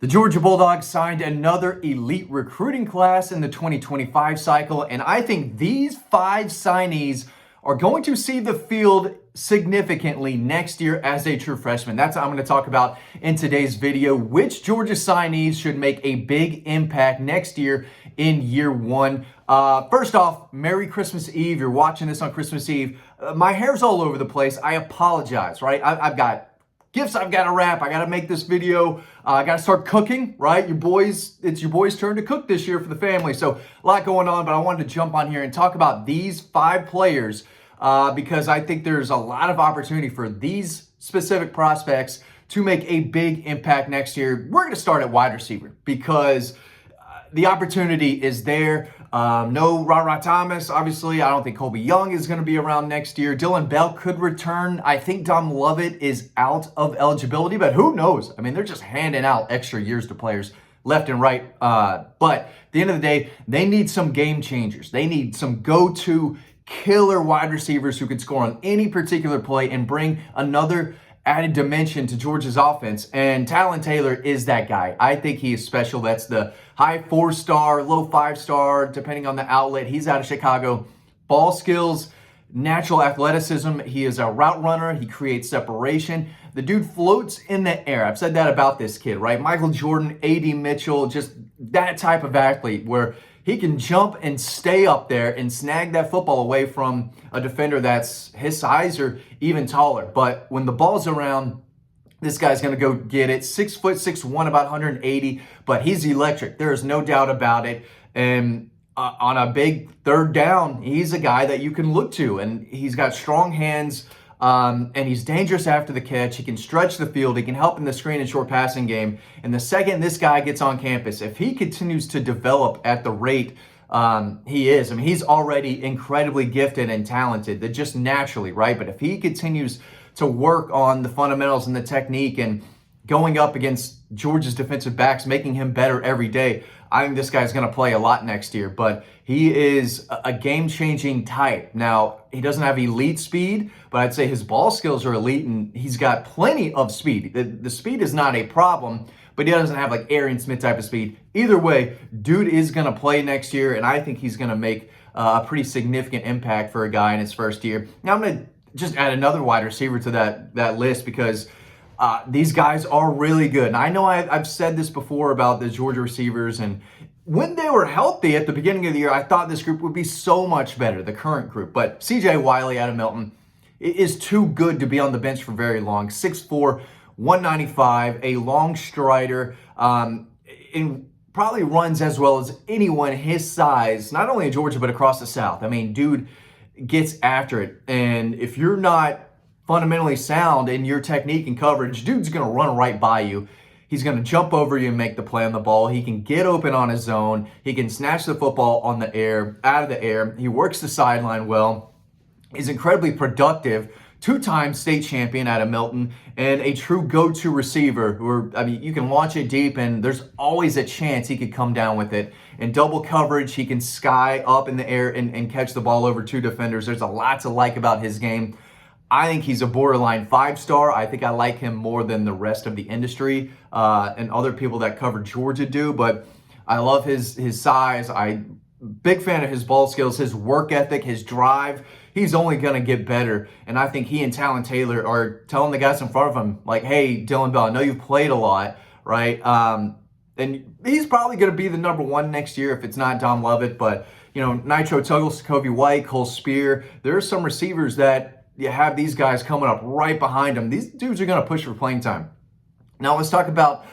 The Georgia Bulldogs signed another elite recruiting class in the 2025 cycle, and I think these 5 signees are going to see the field significantly next year as a true freshman. That's what I'm going to talk about in today's video. Which Georgia signees should make a big impact next year in year one? First off, Merry Christmas Eve. You're watching this on Christmas Eve. My hair's all over the place. I apologize, right? I've got gifts I've got to wrap. I got to make this video. I got to start cooking, right? It's your boys' turn to cook this year for the family. So a lot going on, but I wanted to jump on here and talk about these 5 players because I think there's a lot of opportunity for these specific prospects to make a big impact next year. We're going to start at wide receiver because the opportunity is there. No Ra Thomas, obviously. I don't think Colby Young is going to be around next year. Dylan Bell could return. I think Dom Lovett is out of eligibility, but who knows? I mean, they're just handing out extra years to players left and right. But at the end of the day, they need some game changers. They need some go-to killer wide receivers who could score on any particular play and bring another added dimension to Georgia's offense, and Talon Taylor is that guy. I think he is special. That's the high 4-star, low 5-star, depending on the outlet. He's out of Chicago. Ball skills, natural athleticism. He is a route runner. He creates separation. The dude floats in the air. I've said that about this kid, right? Michael Jordan, A.D. Mitchell, just that type of athlete where he can jump and stay up there and snag that football away from a defender that's his size or even taller. But when the ball's around, this guy's going to go get it. 6'6", about 180, but he's electric. There is no doubt about it. And on a big third down, he's a guy that you can look to, and he's got strong hands. And he's dangerous after the catch. He can stretch the field. He can help in the screen and short passing game. And the second this guy gets on campus, if he continues to develop at the rate he is, I mean, he's already incredibly gifted and talented, that just naturally, right? But if he continues to work on the fundamentals and the technique and going up against Georgia's defensive backs, making him better every day, I think this guy's going to play a lot next year. But he is a game-changing type. Now, he doesn't have elite speed, but I'd say his ball skills are elite, and he's got plenty of speed. The speed is not a problem, but he doesn't have like Arian Smith type of speed. Either way, dude is going to play next year, and I think he's going to make a pretty significant impact for a guy in his first year. Now, I'm going to just add another wide receiver to that list because these guys are really good. And I know I've said this before about the Georgia receivers, and when they were healthy at the beginning of the year, I thought this group would be so much better, the current group. But C.J. Wiley out of Milton is too good to be on the bench for very long. 6'4", 195, a long strider, and probably runs as well as anyone his size, not only in Georgia, but across the South. I mean, dude gets after it. And if you're not fundamentally sound in your technique and coverage, dude's going to run right by you. He's going to jump over you and make the play on the ball. He can get open on his own. He can snatch the football on the air, out of the air. He works the sideline well. He's incredibly productive. 2-time state champion out of Milton, and a true go-to receiver. I mean, you can launch it deep, and there's always a chance he could come down with it. In double coverage, he can sky up in the air and catch the ball over 2 defenders. There's a lot to like about his game. I think he's a borderline 5-star. I think I like him more than the rest of the industry and other people that cover Georgia do. But I love his size. I'm big fan of his ball skills, his work ethic, his drive. He's only going to get better. And I think he and Talon Taylor are telling the guys in front of him, like, hey, Dylan Bell, I know you've played a lot, right? And he's probably going to be the number 1 next year if it's not Dom Lovett. But, you know, Nitro Tuggle, Sokovie White, Cole Spear, there are some receivers that you have these guys coming up right behind them. These dudes are going to push for playing time. Now, let's talk about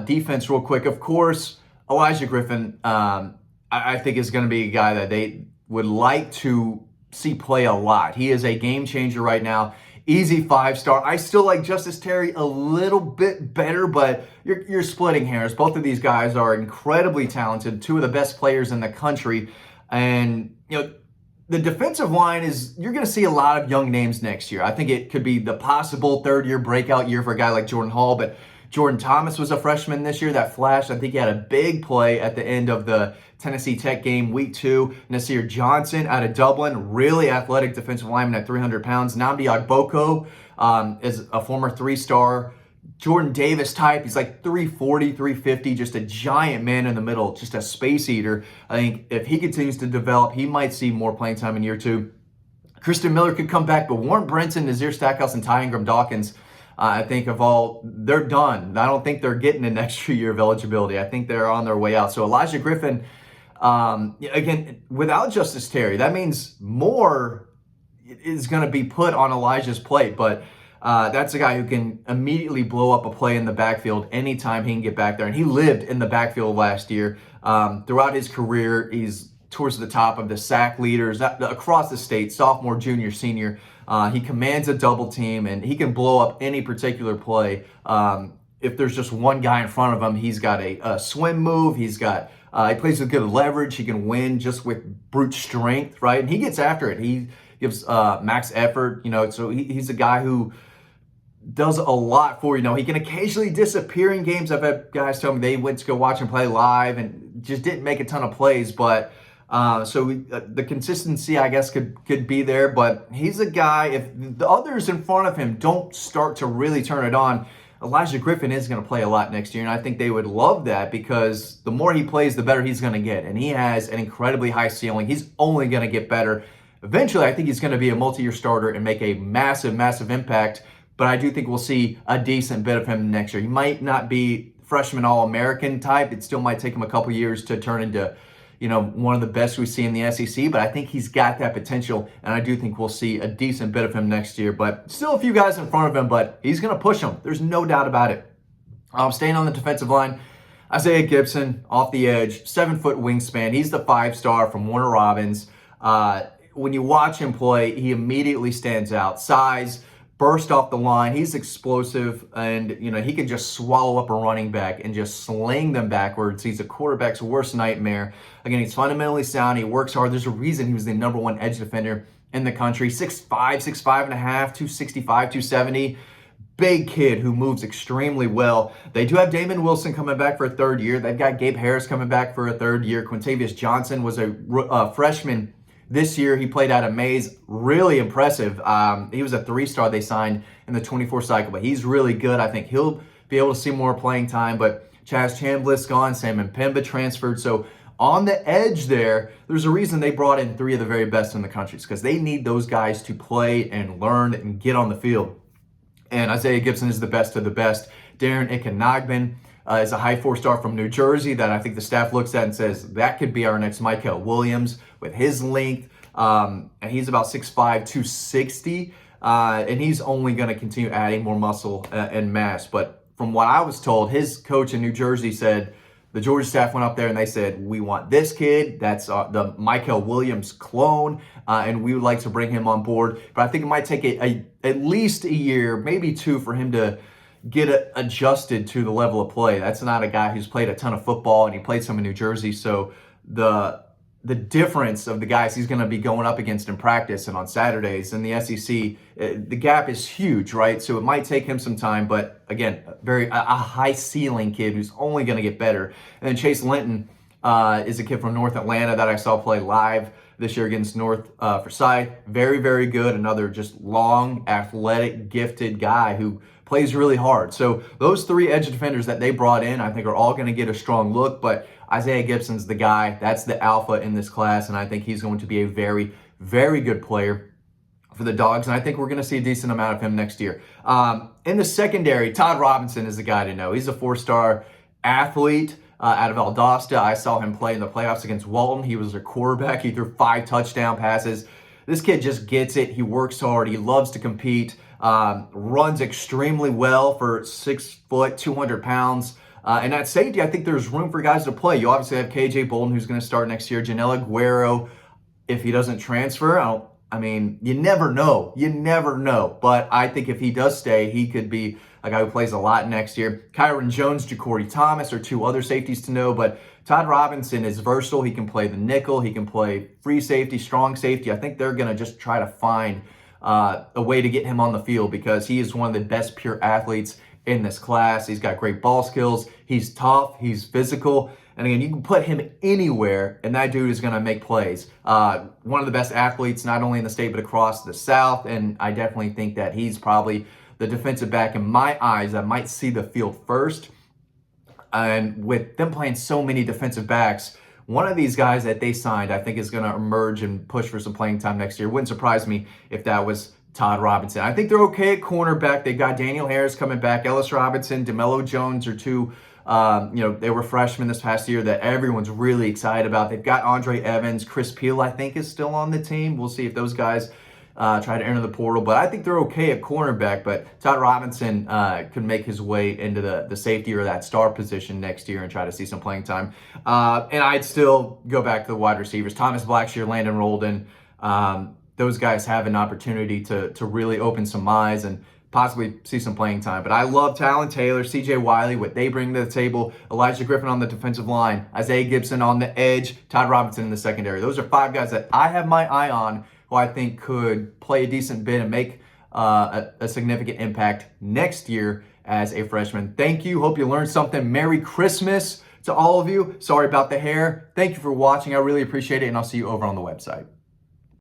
defense real quick. Of course, Elijah Griffin, I think is going to be a guy that they would like to see play a lot. He is a game changer right now. Easy 5-star. I still like Justice Terry a little bit better, but you're splitting hairs. Both of these guys are incredibly talented, 2 of the best players in the country. And, you know, the defensive line you're going to see a lot of young names next year. I think it could be the possible third-year breakout year for a guy like Jordan Hall, but Jordan Thomas was a freshman this year that flashed. I think he had a big play at the end of the Tennessee Tech game, week 2. Nasir Johnson out of Dublin, really athletic defensive lineman at 300 pounds. Nnamdi Agboko is a former 3-star Jordan Davis type. He's like 340, 350, just a giant man in the middle, just a space eater. I think if he continues to develop, he might see more playing time in year 2. Christian Miller could come back, but Warren Brinson, Nazir Stackhouse, and Ty Ingram Dawkins, I think they're done. I don't think they're getting an extra year of eligibility. I think they're on their way out. So Elijah Griffin, again, without Justice Terry, that means more is going to be put on Elijah's plate. But that's a guy who can immediately blow up a play in the backfield anytime he can get back there. And he lived in the backfield last year. Throughout his career, he's towards the top of the sack leaders across the state, sophomore, junior, senior. He commands a double team, and he can blow up any particular play. If there's just one guy in front of him, he's got a swim move. He plays with good leverage. He can win just with brute strength, right? And he gets after it. He gives max effort, so he's a guy who does a lot for you. He can occasionally disappear in games. I've had guys tell me they went to go watch him play live and just didn't make a ton of plays, but the consistency, I guess, could be there. But he's a guy, if the others in front of him don't start to really turn it on, Elijah Griffin is going to play a lot next year, and I think they would love that because the more he plays, the better he's going to get. And he has an incredibly high ceiling. He's only going to get better. Eventually, I think he's going to be a multi-year starter and make a massive, massive impact. But I do think we'll see a decent bit of him next year. He might not be freshman All-American type. It still might take him a couple years to turn into, one of the best we see in the SEC. But I think he's got that potential, and I do think we'll see a decent bit of him next year. But still a few guys in front of him, but he's going to push him. There's no doubt about it. Staying on the defensive line, Isaiah Gibson off the edge, 7-foot wingspan. He's the 5-star from Warner Robins. When you watch him play, he immediately stands out. Size, burst off the line. He's explosive, and he can just swallow up a running back and just sling them backwards. He's a quarterback's worst nightmare. Again, he's fundamentally sound. He works hard. There's a reason he was the #1 edge defender in the country. 6'5", 6'5 and a half, 265, 270. Big kid who moves extremely well. They do have Damon Wilson coming back for a 3rd year. They've got Gabe Harris coming back for a 3rd year. Quintavious Johnson was a freshman this year. He played out of Mays. Really impressive. He was a 3-star they signed in the 24 cycle, but he's really good. I think he'll be able to see more playing time, but Chaz Chambliss gone, Sam Mpemba transferred. So on the edge there's a reason they brought in 3 of the very best in the country. It's because they need those guys to play and learn and get on the field. And Isaiah Gibson is the best of the best. Darren Ikenagbin is a high 4-star from New Jersey that I think the staff looks at and says that could be our next Michael Williams with his length. And he's about 6'5", 260. And he's only going to continue adding more muscle and mass. But from what I was told, his coach in New Jersey said the Georgia staff went up there and they said, we want this kid. That's the Michael Williams clone. And we would like to bring him on board. But I think it might take at least a year, maybe 2, for him to get adjusted to the level of play. That's not a guy who's played a ton of football, and he played some in New Jersey. So the difference of the guys he's going to be going up against in practice and on Saturdays in the SEC, the gap is huge, right? So it might take him some time, but again, a high ceiling kid who's only going to get better. And then Chase Linton is a kid from North Atlanta that I saw play live this year against North Forsyth. Very, very good. Another just long, athletic, gifted guy who plays really hard. So those 3 edge defenders that they brought in, I think are all going to get a strong look, but Isaiah Gibson's the guy. That's the alpha in this class, and I think he's going to be a very, very good player for the Dogs, and I think we're going to see a decent amount of him next year. In the secondary, Todd Robinson is the guy to know. He's a 4-star athlete out of Valdosta. I saw him play in the playoffs against Walton. He was a quarterback. He threw 5 touchdown passes. This kid just gets it. He works hard. He loves to compete. Runs extremely well for 6 foot, 200 pounds. And at safety, I think there's room for guys to play. You obviously have KJ Bolden, who's going to start next year. Janelle Aguero, if he doesn't transfer, you never know. You never know. But I think if he does stay, he could be a guy who plays a lot next year. Kyron Jones, Jacory Thomas are 2 other safeties to know. But Todd Robinson is versatile. He can play the nickel. He can play free safety, strong safety. I think they're going to just try to find a way to get him on the field because he is one of the best pure athletes in this class. He's got great ball skills. He's tough. He's physical. And again, you can put him anywhere, and that dude is going to make plays. One of the best athletes, not only in the state, but across the South. And I definitely think that he's probably the defensive back in my eyes that might see the field first. And with them playing so many defensive backs, one of these guys that they signed, I think, is going to emerge and push for some playing time next year. Wouldn't surprise me if that was Todd Robinson. I think they're okay at cornerback. They got Daniel Harris coming back, Ellis Robinson, DeMello Jones are two. They were freshmen this past year that everyone's really excited about. They've got Andre Evans. Chris Peel, I think, is still on the team. We'll see if those guys try to enter the portal. But I think they're okay at cornerback. But Todd Robinson could make his way into the safety or that star position next year and try to see some playing time. And I'd still go back to the wide receivers. Thomas Blackshear, Landon Rolden. Those guys have an opportunity to really open some eyes and possibly see some playing time. But I love Talon Taylor, C.J. Wiley, what they bring to the table, Elijah Griffin on the defensive line, Isaiah Gibson on the edge, Todd Robinson in the secondary. Those are 5 guys that I have my eye on who I think could play a decent bit and make a significant impact next year as a freshman. Thank you. Hope you learned something. Merry Christmas to all of you. Sorry about the hair. Thank you for watching. I really appreciate it, and I'll see you over on the website.